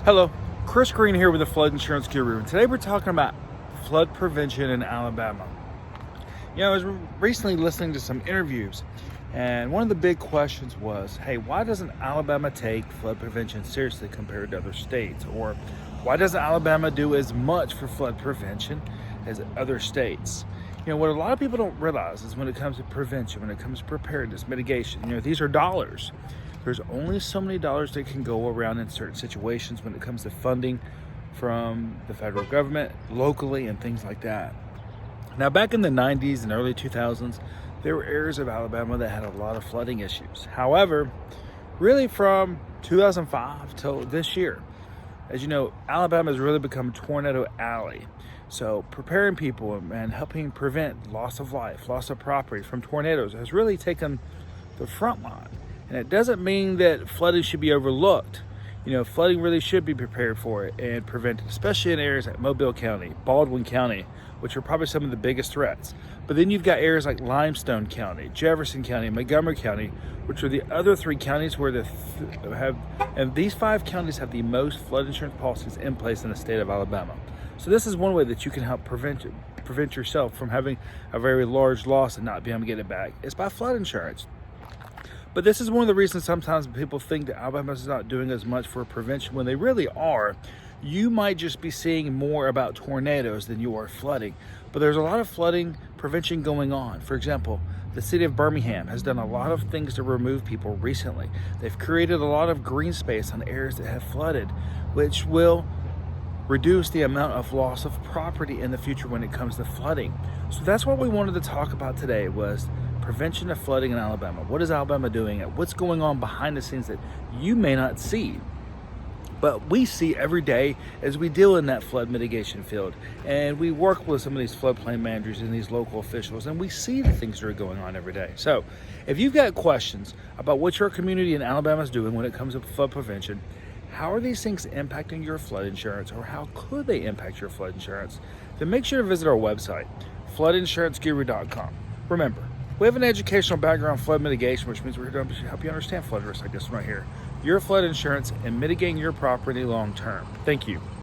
Hello, Chris Green here with the Flood Insurance Guru. And today we're talking about flood prevention in Alabama. I was recently listening to some interviews, and one of the big questions was, hey, why doesn't Alabama take flood prevention seriously compared to other states? Or why doesn't Alabama do as much for flood prevention as other states? What a lot of people don't realize is when it comes to prevention, when it comes to preparedness, mitigation, these are dollars. There's only so many dollars that can go around in certain situations when it comes to funding from the federal government, locally, and things like that. Now, back in the 90s and early 2000s, there were areas of Alabama that had a lot of flooding issues. However, really from 2005 till this year, as you know, Alabama has really become Tornado Alley. So preparing people and helping prevent loss of life, loss of property from tornadoes has really taken the front line. And it doesn't mean that flooding should be overlooked. Flooding really should be prepared for it and prevented, especially in areas like Mobile County, Baldwin County, which are probably some of the biggest threats. But then you've got areas like Limestone County, Jefferson County, Montgomery County, which are the other three counties where and these 5 counties have the most flood insurance policies in place in the state of Alabama. So this is one way that you can help prevent yourself from having a very large loss and not being able to get it back. It's by flood insurance. But this is one of the reasons sometimes people think that Alabama is not doing as much for prevention when they really are. You might just be seeing more about tornadoes than you are flooding. But there's a lot of flooding prevention going on. For example, the city of Birmingham has done a lot of things to remove people recently. They've created a lot of green space on areas that have flooded, which will reduce the amount of loss of property in the future when it comes to flooding. So that's what we wanted to talk about today, was prevention of flooding in Alabama. What is Alabama doing? What's going on behind the scenes that you may not see, but we see every day as we deal in that flood mitigation field, and we work with some of these floodplain managers and these local officials, and we see the things that are going on every day. So if you've got questions about what your community in Alabama is doing when it comes to flood prevention, how are these things impacting your flood insurance, or how could they impact your flood insurance, then make sure to visit our website, floodinsuranceguru.com. Remember, we have an educational background in flood mitigation, which means we're here to help you understand flood risk like this one right here. Your flood insurance and mitigating your property long term. Thank you.